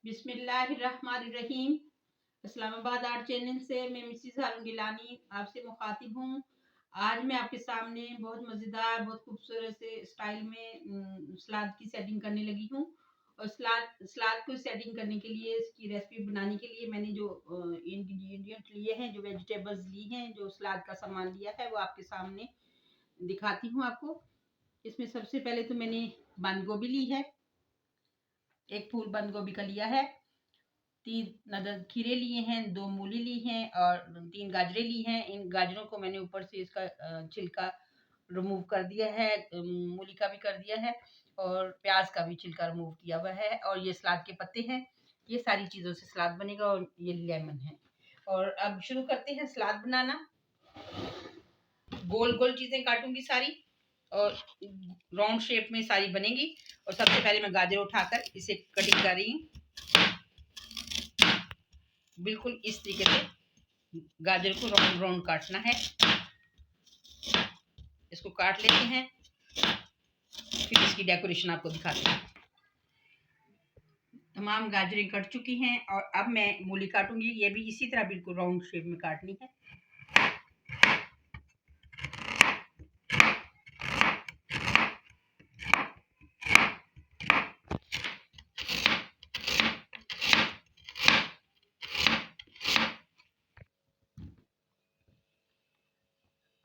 बिस्मिल्लाहिर्रहमानिर्रहीम। Islamabad art channel से मैं मिसिज हारून गिलानी आपसे मुखातिब हूँ। आज मैं आपके सामने बहुत मज़ेदार, बहुत खूबसूरत से स्टाइल में सलाद की सेटिंग करने लगी हूँ। और सलाद को सेटिंग करने के लिए, इसकी रेसिपी बनाने के लिए मैंने जो इंग्रेडिएंट लिए हैं, जो वेजिटेबल्स ली हैं, जो सलाद का सामान लिया है, वो आपके सामने दिखाती हूँ आपको। इसमें सबसे पहले तो मैंने बंद गोभी ली है, एक फूल बंद गोभी का लिया है, 3 अदद खीरे लिए हैं, 2 मूली ली हैं और 3 गाजरें ली हैं। इन गाजरों को मैंने ऊपर से इसका छिलका रिमूव कर दिया है, मूली का भी कर दिया है और प्याज का भी छिलका रिमूव किया हुआ है। और ये सलाद के पत्ते हैं। ये सारी चीज़ों से सलाद बनेगा और ये लेमन है। और अब शुरू करते हैं सलाद बनाना। गोल गोल चीज़ें काटूंगी सारी और राउंड शेप में सारी बनेगी। और सबसे पहले मैं गाजर उठाकर इसे कटिंग कर रही हूँ। बिल्कुल इस तरीके से गाजर को राउंड राउंड काटना है। इसको काट लेते हैं, फिर इसकी डेकोरेशन आपको दिखाते हैं। तमाम गाजरें कट चुकी हैं और अब मैं मूली काटूंगी। ये भी इसी तरह बिल्कुल राउंड शेप में काटनी है।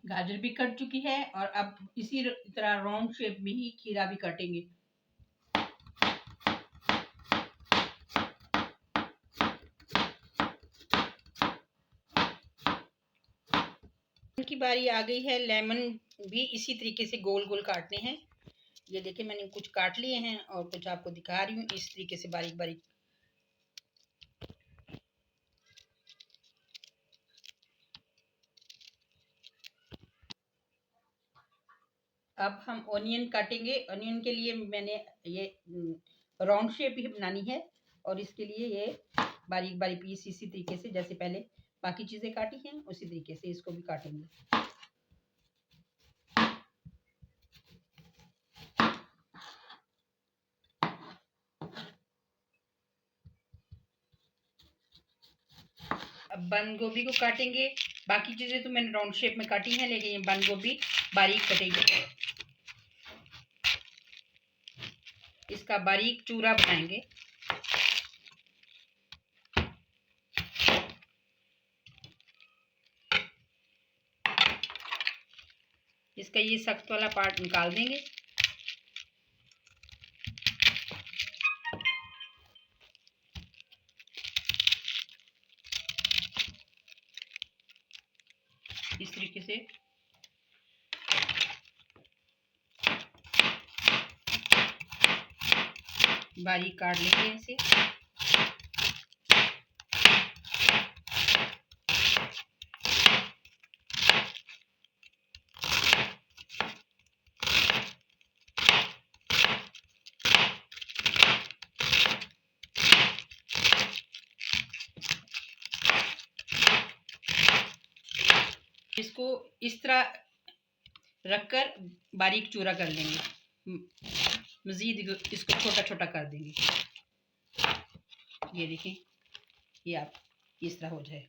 गाजर भी कट चुकी है और अब इसी तरह राउंड शेप में ही खीरा भी काटेंगे। की बारी आ गई है। लेमन भी इसी तरीके से गोल गोल काटने हैं। ये देखिए, मैंने कुछ काट लिए हैं और कुछ आपको दिखा रही हूँ इस तरीके से बारीक बारीक। अब हम ऑनियन काटेंगे। ऑनियन के लिए मैंने ये राउंड शेप ही बनानी है और इसके लिए ये बारीक बारीक पीस इसी तरीके से जैसे पहले बाकी चीज़ें काटी हैं उसी तरीके से इसको भी काटेंगे। अब बंद गोभी को काटेंगे। बाकी चीज़ें तो मैंने राउंड शेप में काटी हैं, लेकिन ये बंद गोभी बारीक कटेगी। इसका बारीक चूरा बनाएंगे। इसका ये सख्त वाला पार्ट निकाल देंगे। इस तरीके से बारीक काट लेंगे इसे। इसको इस तरह रखकर बारीक चूरा कर लेंगे। मज़ीद इसको छोटा छोटा कर देंगे। ये देखें, ये आप इस तरह हो जाएगा।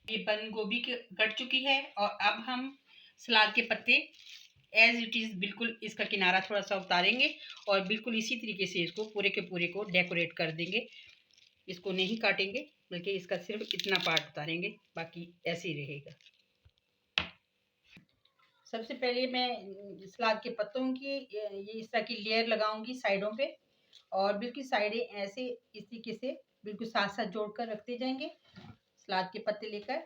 ये बंद गोभी कट चुकी है और अब हम सलाद के पत्ते एज इट इज़ बिल्कुल इसका किनारा थोड़ा सा उतारेंगे और बिल्कुल इसी तरीके से इसको पूरे के पूरे को डेकोरेट कर देंगे। इसको नहीं काटेंगे, बल्कि इसका सिर्फ इतना पार्ट उतारेंगे, बाकी ऐसे ही रहेगा। सबसे पहले मैं सलाद के पत्तों की ये इस तरह की लेयर लगाऊंगी साइडों पे और बिल्कुल साइडें ऐसे इस तरीके से बिल्कुल साथ साथ जोड़कर रखते जाएंगे। सलाद के पत्ते लेकर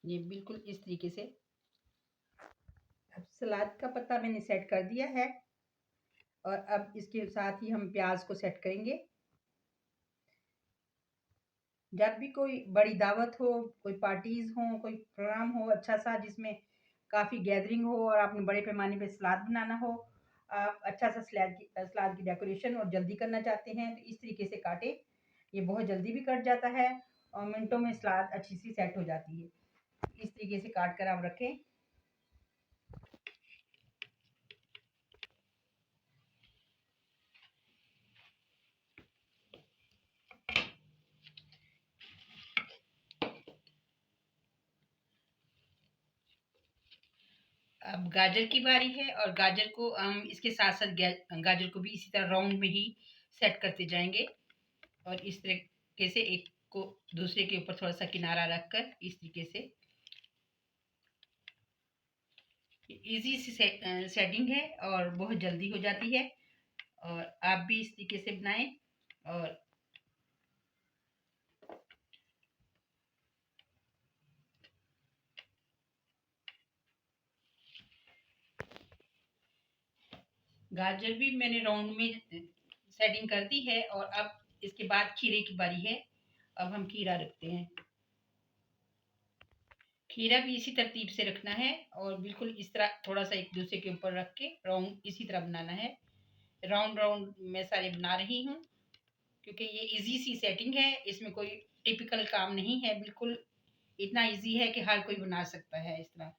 ये बिल्कुल इस तरीके से। अब सलाद का पत्ता मैंने सेट कर दिया है और अब इसके साथ ही हम प्याज को सेट करेंगे। जब भी कोई बड़ी दावत हो, कोई पार्टीज हो, कोई प्रोग्राम हो अच्छा सा जिसमें काफ़ी गैदरिंग हो और आपने बड़े पैमाने पे सलाद बनाना हो, आप अच्छा सा सलाद की डेकोरेशन और जल्दी करना चाहते हैं तो इस तरीके से काटें। ये बहुत जल्दी भी कट जाता है और मिनटों में सलाद अच्छी सी सेट हो जाती है। इस तरीके से काट कर आप रखें। अब गाजर की बारी है और गाजर को हम इसके साथ साथ गाजर को भी इसी तरह राउंड में ही सेट करते जाएंगे और इस तरीके से एक को दूसरे के ऊपर थोड़ा सा किनारा रखकर इस तरीके से इजी सी सेटिंग है और बहुत जल्दी हो जाती है और आप भी इस तरीके से बनाएं। और गाजर भी मैंने राउंड में सेटिंग कर दी है और अब इसके बाद खीरे की बारी है। अब हम खीरा रखते हैं। खीरा भी इसी तरतीब से रखना है और बिल्कुल इस तरह थोड़ा सा एक दूसरे के ऊपर रख के राउंड इसी तरह बनाना है। राउंड राउंड मैं सारे बना रही हूँ क्योंकि ये इजी सी सेटिंग है, इसमें कोई टिपिकल काम नहीं है, बिल्कुल इतना इजी है कि हर कोई बना सकता है इस तरह।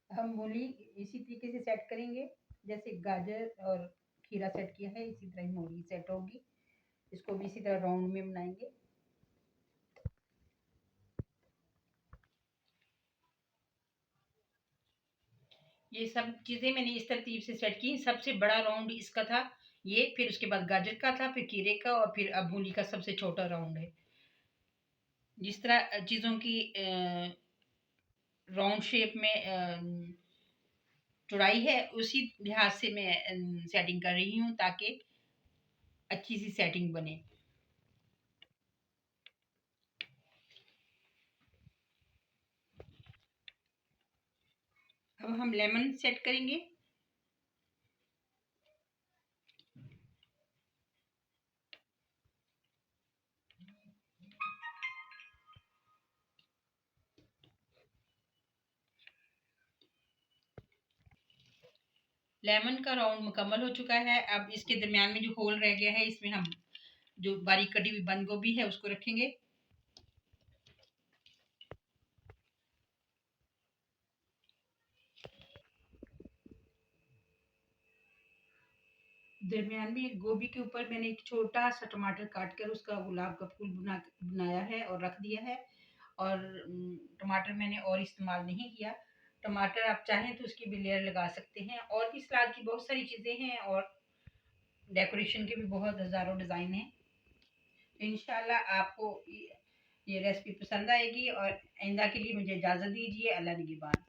हम मूली इसी तरीके से सेट करेंगे, जैसे गाजर और खीरा सेट किया है इसी तरह ही मूली सेट होगी। इसको भी इसी तरह राउंड में बनाएंगे। ये सब चीज़ें मैंने इस तरतीब से सेट की। सबसे बड़ा राउंड इसका था ये, फिर उसके बाद गाजर का था, फिर खीरे का और फिर अब मूली का सबसे छोटा राउंड है। जिस तरह चीज़ों की राउंड शेप में चौड़ाई है उसी लिहाज से मैं सेटिंग कर रही हूँ ताकि अच्छी सी सेटिंग बने। अब हम लेमन सेट करेंगे। लेमन का राउंड मुकम्मल हो चुका है। अब इसके दरमियान में जो होल रह गया है इसमें हम जो बारीक कटी हुई बंद गोभी है उसको रखेंगे। दरमियान में गोभी के ऊपर मैंने एक छोटा सा टमाटर काट कर उसका गुलाब का फूल बनाया है और रख दिया है। और टमाटर मैंने और इस्तेमाल नहीं किया। टमाटर आप चाहें तो उसकी भी लेयर लगा सकते हैं। और भी सलाद की बहुत सारी चीज़ें हैं और डेकोरेशन के भी बहुत हज़ारों डिज़ाइन हैं। इंशाल्लाह आपको ये रेसिपी पसंद आएगी और आइंदा के लिए मुझे इजाज़त दीजिए। अल्लाह निगहबान।